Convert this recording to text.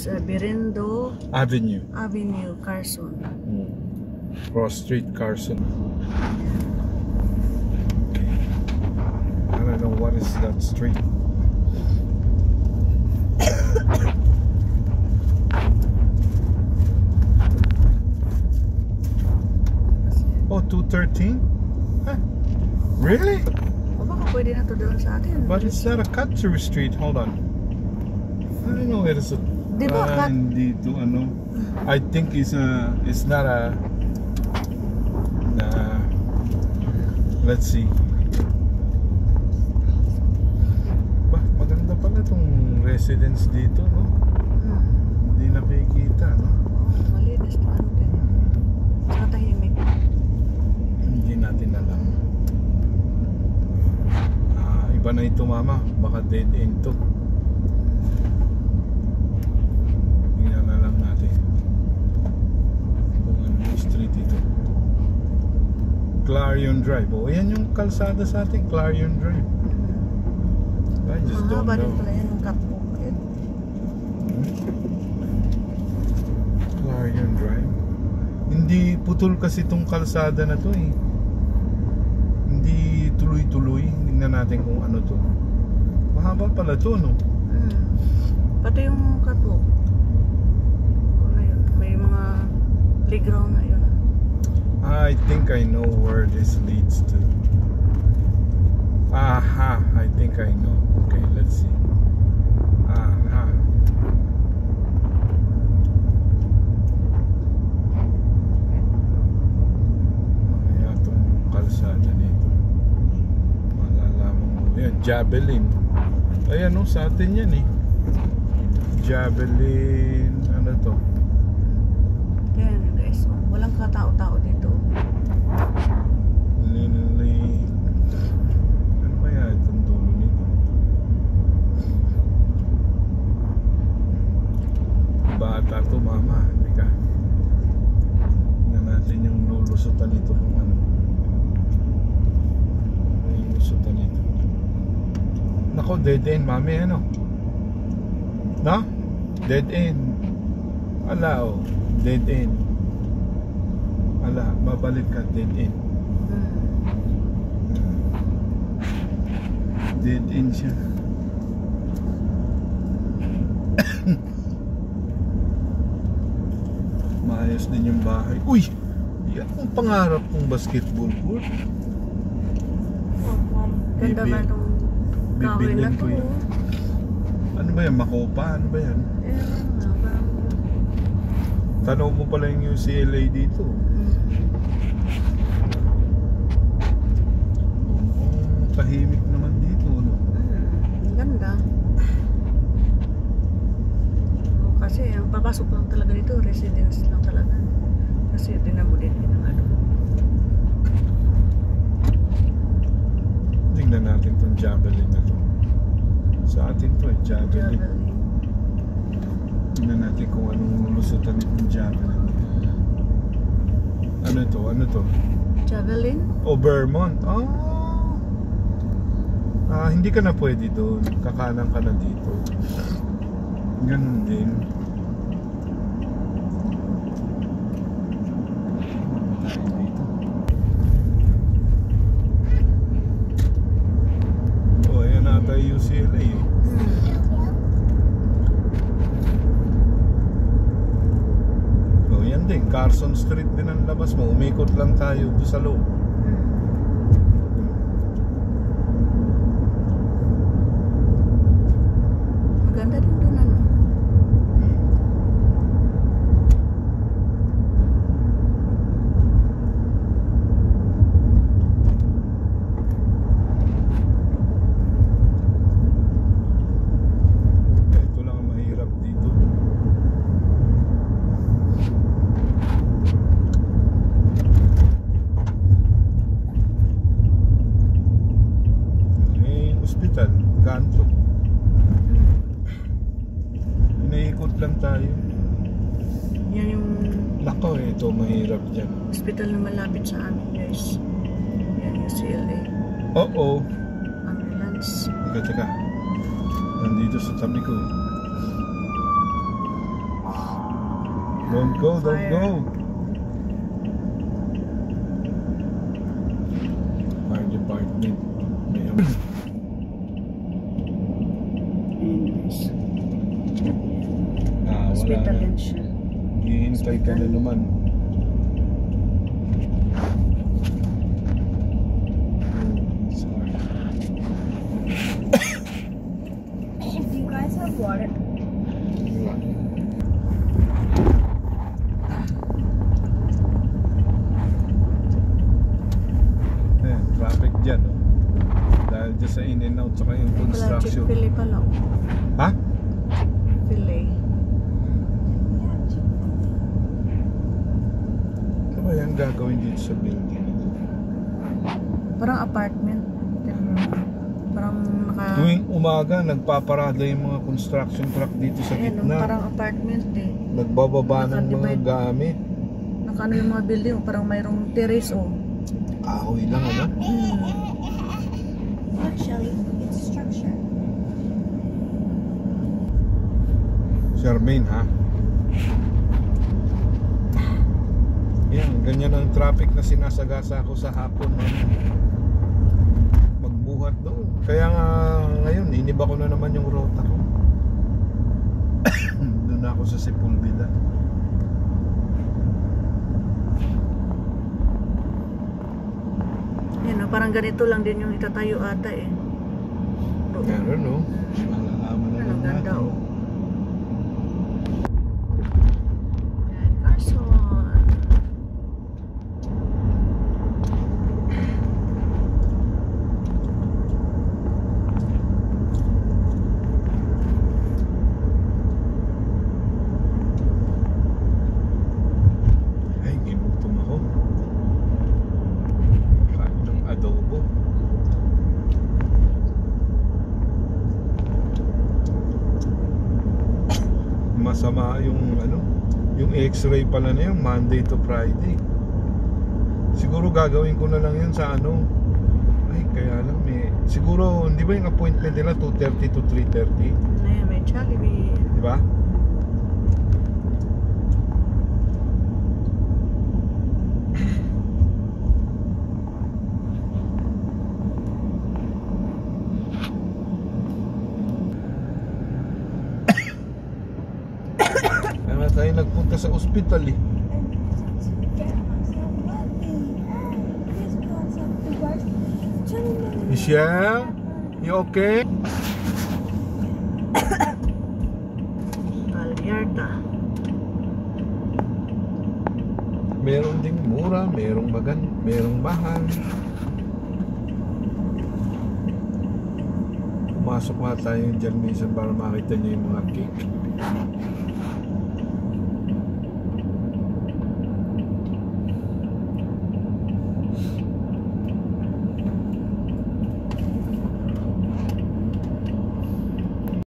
is Berendo Avenue, Carson. Cross Street, Carson. Okay. I don't know what is that street. Oh, 213? Huh. Really? O baka pwede na to doon sa atin. But it's not a cut-through street. Hold on. I don't know. It is a. Dito, ano? I think it's not a. Let's see. Bah, maganda pala tong residence dito, no? Hindi nakikita, no? Malinis na ano din. Saka tahimik. Hindi natin alam. Iba na ito, mama. Baka dead end to. Tingnan na lang natin kung ano yung street ito. Clarion Drive. Oh, yan yung kalsada sa atin, Clarion Drive. I just don't know. Mahaba din pala yan yung catwalk. Clarion Drive. Hindi putol kasi itong kalsada na to eh. Hindi tuloy-tuloy. Tingnan natin kung ano to. Mahaba pala to, no? Pati yung catwalk. May mga playground na yun. I think I know where this leads to. Aha, I think I know. Okay, let's see. Aha. Kaya itong kalsada nito. Malalaman mo. Yan, Javelin. Ayan o, sa atin yan eh. Javelin. Ano to? Yan guys, walang katao-tao dito. Ano kaya itong dulo nito? Bata to, mama. Teka. Tingnan natin yung lulusutan nito kung ano. Yung lulusutan nito. Nako, dead end, mami, ano? No? Dead end. Ala, oh. Dead end. Ala, babalik ka, dead end. Dead end siya. Maayos din yung bahay. Uy! Yan ang pangarap kong basketball court. Ganda ba itong kahoy na Bibilin to? ko yan. Ano ba yan? Makopa? Ano ba yan? Tanaw mo pala yung UCLA dito. Tahimik naman dito, no? Ganda. Kasi ang papasok lang talaga dito, residence lang talaga. Kasi tinan mo din yung ano. Tingnan natin tong Javelin na to. Sa atin to eh, Javelin. Tingnan natin kung anong lusutan itong Javelin. Ano to? Ano to? Javelin? O Vermont. Hindi ka na pwede doon. Kakanan ka na dito. Ganun din. Oh, ayan ata UCLA eh. Oh, yan din. Carson Street din ang labas mo. Umikot lang tayo doon sa loob. Maganda din doon ano. Ito lang ang mahirap dito. Hospital, Ganto. Inaikot lang tayo. Yan yung Nako, ito mahirap dyan. hospital na malapit sa amin guys. Yan yung CLA. Oo. Ambulance. Teka. Nandito sa tabi ko. Don't go, don't Fire. go. Fire department. Wala Hospital na. yan siya. Hihintay ka na naman. Sorry. Do you guys have water? Ayan, traffic dyan, oh. Dahil dyan sa in and out saka yung Wala, construction. Chick-fil-A pala. Oh. Ha? Chick-fil-A. Ano ba yan gagawin dito sa building? Parang apartment. Parang naka... Tuwing umaga, nagpaparada yung mga construction truck dito sa Ayan, oh, gitna. parang apartment eh. Nagbababa ng mga Naka-divide. gamit. Nakaano yung mga building, oh, parang mayroong terrace oh. Kahoy lang, ano? Look, Shelly, it's structure. Charmaine, ha? Yan, ganyan ang traffic na sinasagasa ko sa hapon, no? Magbuhat doon. Kaya nga ngayon, iniba ko na naman yung rota ko. Doon ako sa Sepulveda. Yan oh, parang ganito lang din yung itatayo ata eh. Meron, no? Malalaman na Ano, lang ganda natin. oh. Yan, Carson. Ay, ginutom ako. Kain ng adobo. Masama yung ano, yung x-ray pala na yun, Monday to Friday. Siguro gagawin ko na lang yun sa ano. Ay, kaya lang siguro, hindi ba yung appointment nila 2:30 to 3:30? Ayan, may Jollibee. Di ba? Kaya tayo nagpunta sa ospital eh. Get myself money. This concept the worst. Michelle, you okay? Alerta. Meron ding mura, merong merong mahal. Pumasok nga tayo dyan minsan para makita niyo yung mga cake.